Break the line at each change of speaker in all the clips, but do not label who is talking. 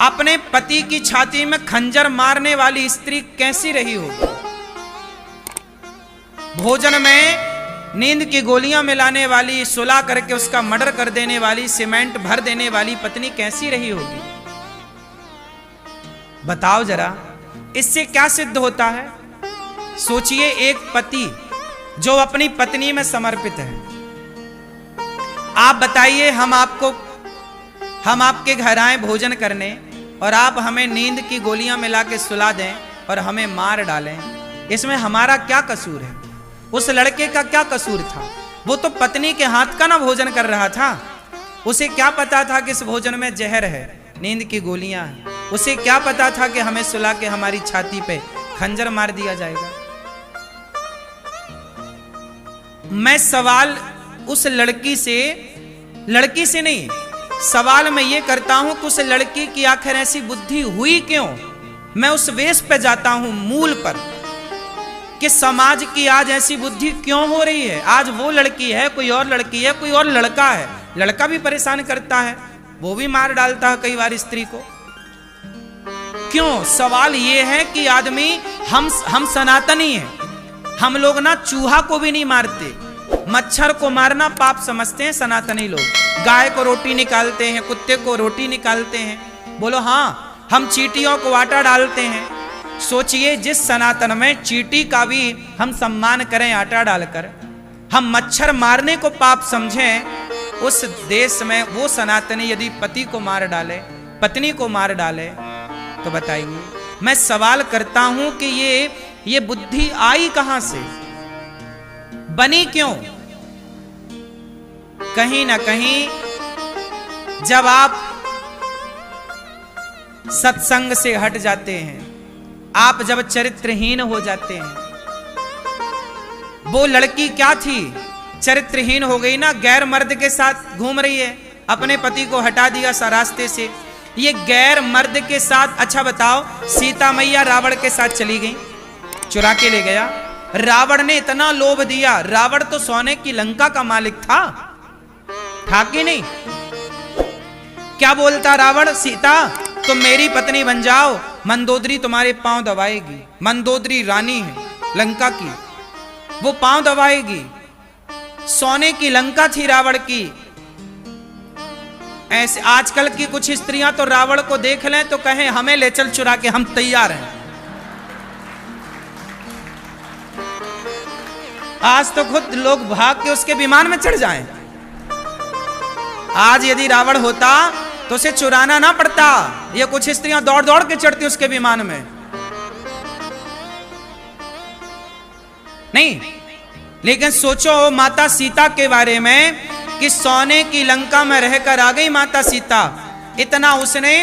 अपने पति की छाती में खंजर मारने वाली स्त्री कैसी रही होगी? भोजन में नींद की गोलियां मिलाने वाली, सुला करके उसका मर्डर कर देने वाली, सीमेंट भर देने वाली पत्नी कैसी रही होगी? बताओ जरा, इससे क्या सिद्ध होता है? सोचिए, एक पति जो अपनी पत्नी में समर्पित है, आप बताइए, हम आपके घर आए भोजन करने और आप हमें नींद की गोलियां मिला के सुला दें और हमें मार डालें, इसमें हमारा क्या कसूर है? उस लड़के का क्या कसूर था? वो तो पत्नी के हाथ का ना भोजन कर रहा था। उसे क्या पता था कि इस भोजन में जहर है, नींद की गोलियां हैं? उसे क्या पता था कि हमें सुला के हमारी छाती पे खंजर मार दिया जाएगा? मैं सवाल उस लड़की से नहीं, सवाल मैं ये करता हूं कि उस लड़की की आखिर ऐसी बुद्धि हुई क्यों? मैं उस वेश पे जाता हूं, मूल पर, कि समाज की आज ऐसी बुद्धि क्यों हो रही है? आज वो लड़की है, कोई और लड़की है, कोई और लड़का है, लड़का भी परेशान करता है, वो भी मार डालता है कई बार स्त्री को। क्यों? सवाल ये है कि आदमी, हम सनातनी हैं, हम लोग ना चूहा को भी नहीं मारते, मच्छर को मारना पाप समझते हैं सनातनी लोग। गाय को रोटी निकालते हैं, कुत्ते को रोटी निकालते हैं, बोलो हाँ, हम चींटियों को आटा डालते हैं। सोचिए, जिस सनातन में चींटी का भी हम सम्मान करें आटा डालकर, हम मच्छर मारने को पाप समझें, उस देश में वो सनातनी यदि पति को मार डाले, पत्नी को मार डाले, तो बताइए, मैं सवाल करता हूं कि ये बुद्धि आई कहां से, बनी क्यों? कहीं ना कहीं जब आप सत्संग से हट जाते हैं, आप जब चरित्रहीन हो जाते हैं, वो लड़की क्या थी? चरित्रहीन हो गई ना, गैर मर्द के साथ घूम रही है, अपने पति को हटा दिया सा रास्ते से, ये गैर मर्द के साथ। अच्छा बताओ, सीता मैया रावण के साथ चली गई, चुरा के ले गया, रावण ने इतना लोभ दिया, रावण तो सोने की लंका का मालिक था कि नहीं? क्या बोलता रावण? सीता तुम मेरी पत्नी बन जाओ, मंदोदरी तुम्हारे पांव दबाएगी, मंदोदरी रानी है लंका की, वो पांव दबाएगी। सोने की लंका थी रावण की। ऐसे आजकल की कुछ स्त्रियां तो रावण को देख लें तो कहें हमें ले चल चुरा के, हम तैयार हैं। आज तो खुद लोग भाग के उसके विमान में चढ़ जाएं। आज यदि रावण होता तो उसे चुराना ना पड़ता, ये कुछ स्त्रियां दौड़ दौड़ के चढ़ती उसके विमान में। नहीं, लेकिन सोचो माता सीता के बारे में कि सोने की लंका में रहकर आ गई माता सीता, इतना उसने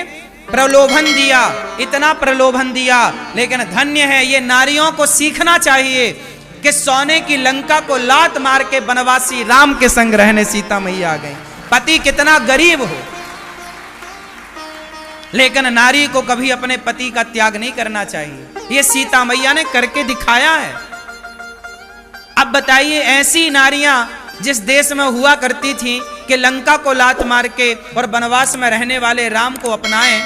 प्रलोभन दिया, इतना प्रलोभन दिया। लेकिन धन्य है, ये नारियों को सीखना चाहिए कि सोने की लंका को लात मार के वनवासी राम के संग रहने सीता मैया आ गई। पति कितना गरीब हो, लेकिन नारी को कभी अपने पति का त्याग नहीं करना चाहिए। ये सीता मैया ने करके दिखाया है। अब बताइए, ऐसी नारियां जिस देश में हुआ करती थी कि लंका को लात मार के और वनवास में रहने वाले राम को अपनाएं,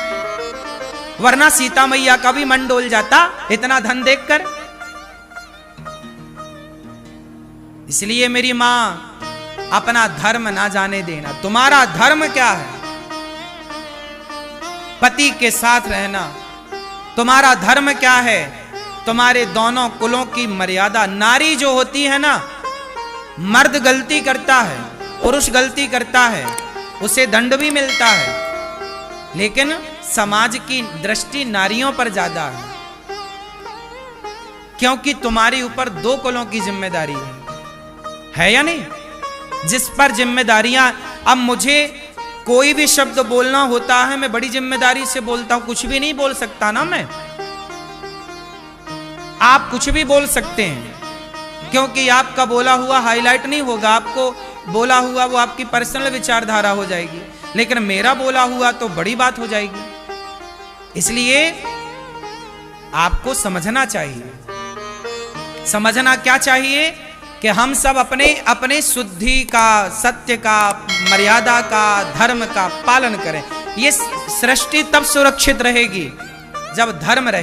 वरना सीता मैया का भी मन डोल जाता इतना धन देखकर। इसलिए मेरी मां, अपना धर्म ना जाने देना। तुम्हारा धर्म क्या है? पति के साथ रहना। तुम्हारा धर्म क्या है? तुम्हारे दोनों कुलों की मर्यादा। नारी जो होती है ना, मर्द गलती करता है, पुरुष गलती करता है, उसे दंड भी मिलता है, लेकिन समाज की दृष्टि नारियों पर ज्यादा है, क्योंकि तुम्हारे ऊपर दो कुलों की जिम्मेदारी है या नहीं? जिस पर जिम्मेदारियां, अब मुझे कोई भी शब्द बोलना होता है, मैं बड़ी जिम्मेदारी से बोलता हूं, कुछ भी नहीं बोल सकता ना मैं। आप कुछ भी बोल सकते हैं, क्योंकि आपका बोला हुआ हाईलाइट नहीं होगा, आपको बोला हुआ वो आपकी पर्सनल विचारधारा हो जाएगी, लेकिन मेरा बोला हुआ तो बड़ी बात हो जाएगी। इसलिए आपको समझना चाहिए। समझना क्या चाहिए कि हम सब अपने अपने शुद्धि का, सत्य का, मर्यादा का, धर्म का पालन करें। ये सृष्टि तब सुरक्षित रहेगी जब धर्म रहे।